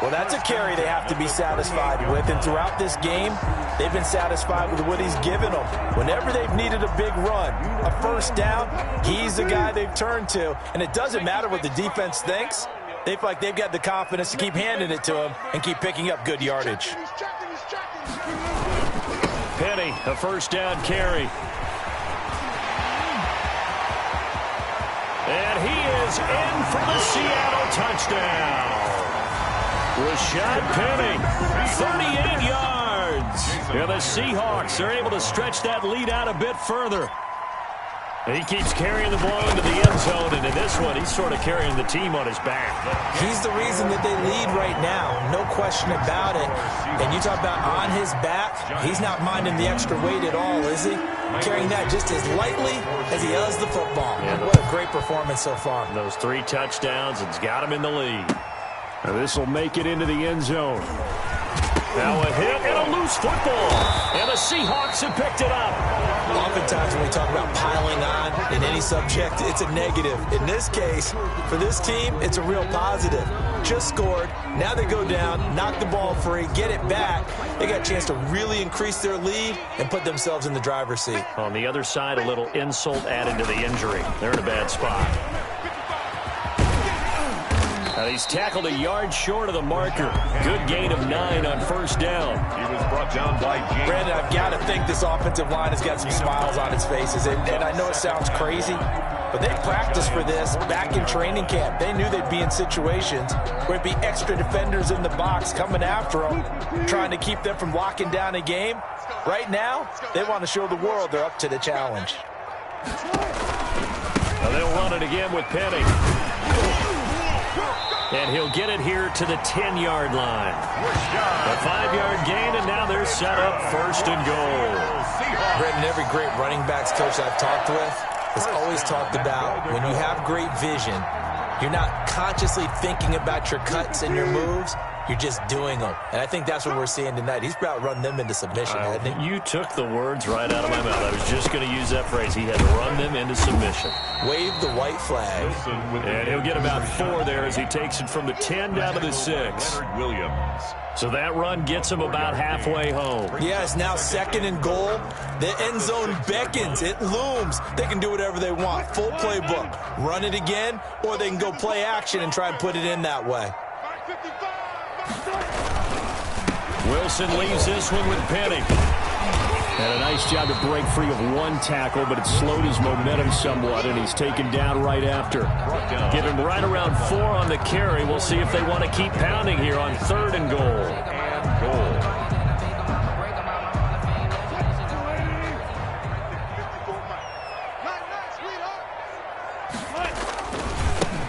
C: Well, that's a carry they have to be satisfied with. And throughout this game, they've been satisfied with what he's given them. Whenever they've needed a big run, a first down, he's the guy they've turned to. And it doesn't matter what the defense thinks. They feel like they've got the confidence to keep handing it to him and keep picking up good yardage.
A: Penny, a first down carry. And he goes in for the Seattle touchdown. Rashad Penny, 38 yards. And the Seahawks are able to stretch that lead out a bit further. He keeps carrying the ball into the end zone, and in this one, he's sort of carrying the team on his back.
C: He's the reason that they lead right now, no question about it. And you talk about on his back, he's not minding the extra weight at all, is he? Carrying that just as lightly as he does the football. Yeah, what a great performance so far.
A: Those 3 touchdowns, it's got him in the lead. Now this will make it into the end zone. Now a hit and a loose football. And the Seahawks have picked it up.
C: Oftentimes when we talk about piling on in any subject, it's a negative. In this case, for this team, it's a real positive. Just scored. Now they go down, knock the ball free, get it back. They got a chance to really increase their lead and put themselves in the driver's seat.
A: On the other side, a little insult added to the injury. They're in a bad spot. He's tackled a yard short of the marker. Good gain of 9 on first down.
B: He was brought down by James.
C: Brandon, I've got to think this offensive line has got some smiles on its faces. And I know it sounds crazy, but they practiced for this back in training camp. They knew they'd be in situations where it'd be extra defenders in the box coming after them, trying to keep them from locking down a game. Right now, they want to show the world they're up to the challenge.
A: Now they'll run it again with Penny. And he'll get it here to the 10-yard line. A 5-yard gain, and now they're set up first and goal.
C: Brendan, every great running backs coach I've talked with has always talked about when you have great vision, you're not consciously thinking about your cuts and your moves. You're just doing them. And I think that's what we're seeing tonight. He's about to run them into submission, hasn't he?
A: You took the words right out of my mouth. I was just going to use that phrase. He had to run them into submission.
C: Wave the white flag.
A: And he'll get about 4 there as he takes it from the 10 down to the 6.
B: Williams.
A: So that run gets him about halfway home.
C: Yeah, it's now 2nd and goal. The end zone beckons. It looms. They can do whatever they want. Full playbook. Run it again, or they can go play action and try and put it in that way.
A: Wilson leaves this one with Penny. And a nice job to break free of 1 tackle, but it slowed his momentum somewhat, and he's taken down right after. Get him right around 4 on the carry. We'll see if they want to keep pounding here on 3rd and goal.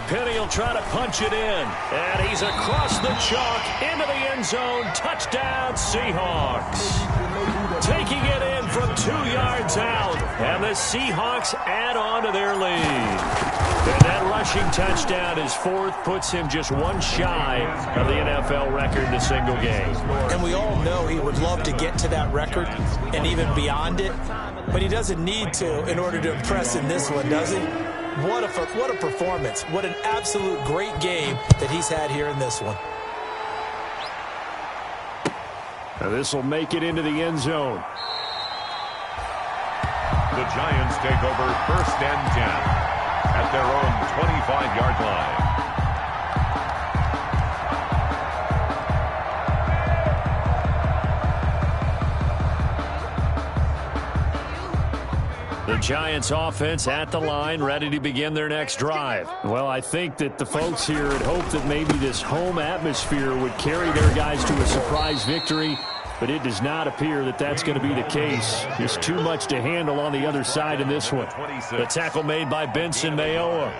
A: Penny will try to punch it in. And he's across the chalk into the end zone. Touchdown, Seahawks. Taking it in from 2 yards out. And the Seahawks add on to their lead. And that rushing touchdown, his 4th, puts him just 1 shy of the NFL record in a single game.
C: And we all know he would love to get to that record and even beyond it. But he doesn't need to in order to impress in this one, does he? What a performance. What an absolute great game that he's had here in this one.
A: Now this will make it into the end zone.
B: The Giants take over 1st and 10 at their own 25-yard line.
A: The Giants offense at the line, ready to begin their next drive. Well, I think that the folks here had hoped that maybe this home atmosphere would carry their guys to a surprise victory, but it does not appear that that's going to be the case. There's too much to handle on the other side in this one. The tackle made by Benson Mayowa.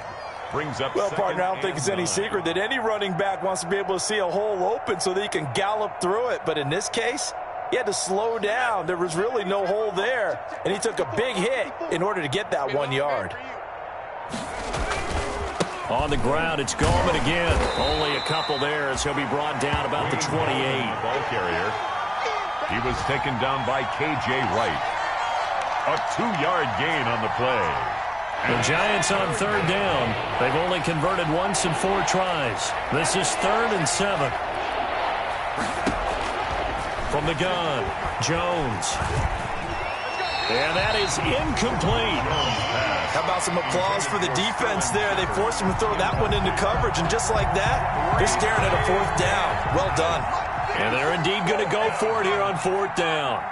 C: Well, partner, I don't think it's any secret that any running back wants to be able to see a hole open so that he can gallop through it. But in this case, he had to slow down. There was really no hole there, and he took a big hit in order to get that 1 yard.
A: On the ground, it's Gallman again. Only a couple there as he'll be brought down about the 28.
B: Ball carrier. He was taken down by K.J. Wright. A 2-yard gain on the play.
A: The Giants on 3rd down. They've only converted once in 4 tries. This is 3rd and 7. From the gun, Jones. And that is incomplete.
C: How about some applause for the defense there? They forced him to throw that one into coverage, and just like that, they're staring at a 4th down. Well done.
A: And they're indeed going to go for it here on 4th down.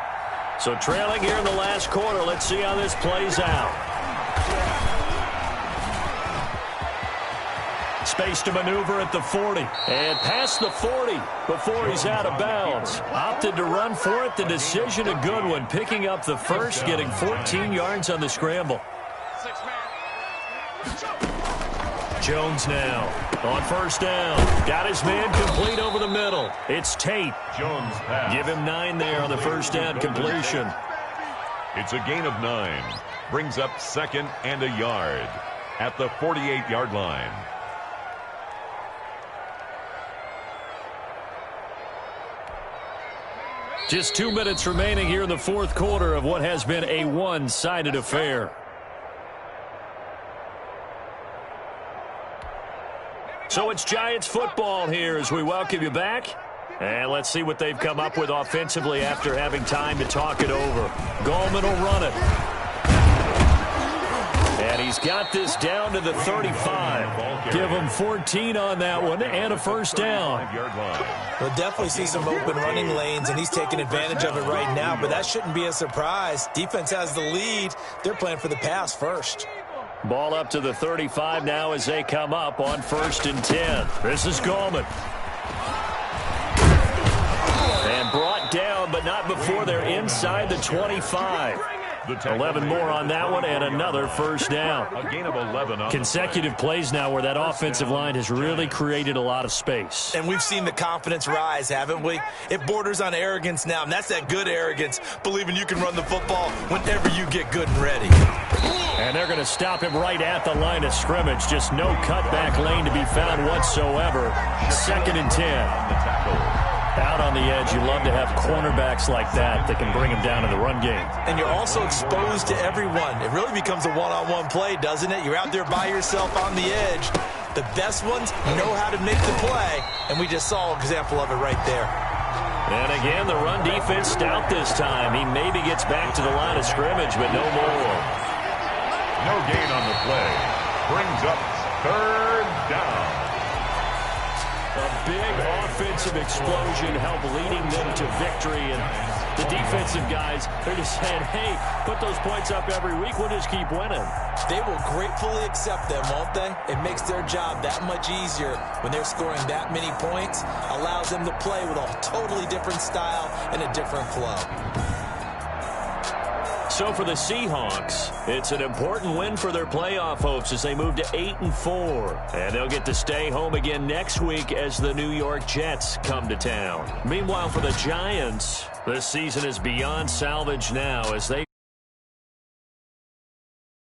A: So trailing here in the last quarter, let's see how this plays out. space to maneuver at the 40. And past the 40 before he's out of bounds. Opted to run for it. The decision a good one. Picking up the first, getting 14 yards on the scramble. Jones now on first down. Got his man complete over the middle. It's Tate.
B: Jones pass.
A: Give him 9 there on the first down completion.
B: It's a gain of 9. Brings up 2nd and a yard at the 48-yard line.
A: Just 2 minutes remaining here in the fourth quarter of what has been a one-sided affair. So it's Giants football here as we welcome you back. And let's see what they've come up with offensively after having time to talk it over. Gallman will run it. And he's got this down to the 35. Give him 14 on that one and a first down.
C: We'll definitely see some open running lanes, and he's taking advantage of it right now, but that shouldn't be a surprise. Defense has the lead. They're playing for the pass first.
A: Ball up to the 35 now as they come up on 1st and 10. This is Gallman. And brought down, but not before they're inside the 25. 11 more on that one and another first down.
B: A gain of 11.
A: Consecutive plays now where that offensive line has really created a lot of space.
C: And we've seen the confidence rise, haven't we? It borders on arrogance now, and that's that good arrogance, believing you can run the football whenever you get good and ready.
A: And they're going to stop him right at the line of scrimmage. Just no cutback lane to be found whatsoever. 2nd and 10. Out on the edge, you love to have cornerbacks like that can bring him down in the run game.
C: And you're also exposed to everyone. It really becomes a one-on-one play, doesn't it? You're out there by yourself on the edge. The best ones know how to make the play, and we just saw an example of it right there.
A: And again, the run defense stout this time. He maybe gets back to the line of scrimmage, but no more.
B: No gain on the play. Brings up 3rd down.
A: A big offensive explosion helped leading them to victory. And the defensive guys, they're just saying, hey, put those points up every week. We'll just keep winning.
C: They will gratefully accept them, won't they? It makes their job that much easier when they're scoring that many points. Allows them to play with a totally different style and a different flow.
A: So for the Seahawks, it's an important win for their playoff hopes as they move to 8-4. And they'll get to stay home again next week as the New York Jets come to town. Meanwhile, for the Giants, this season is beyond salvage now as they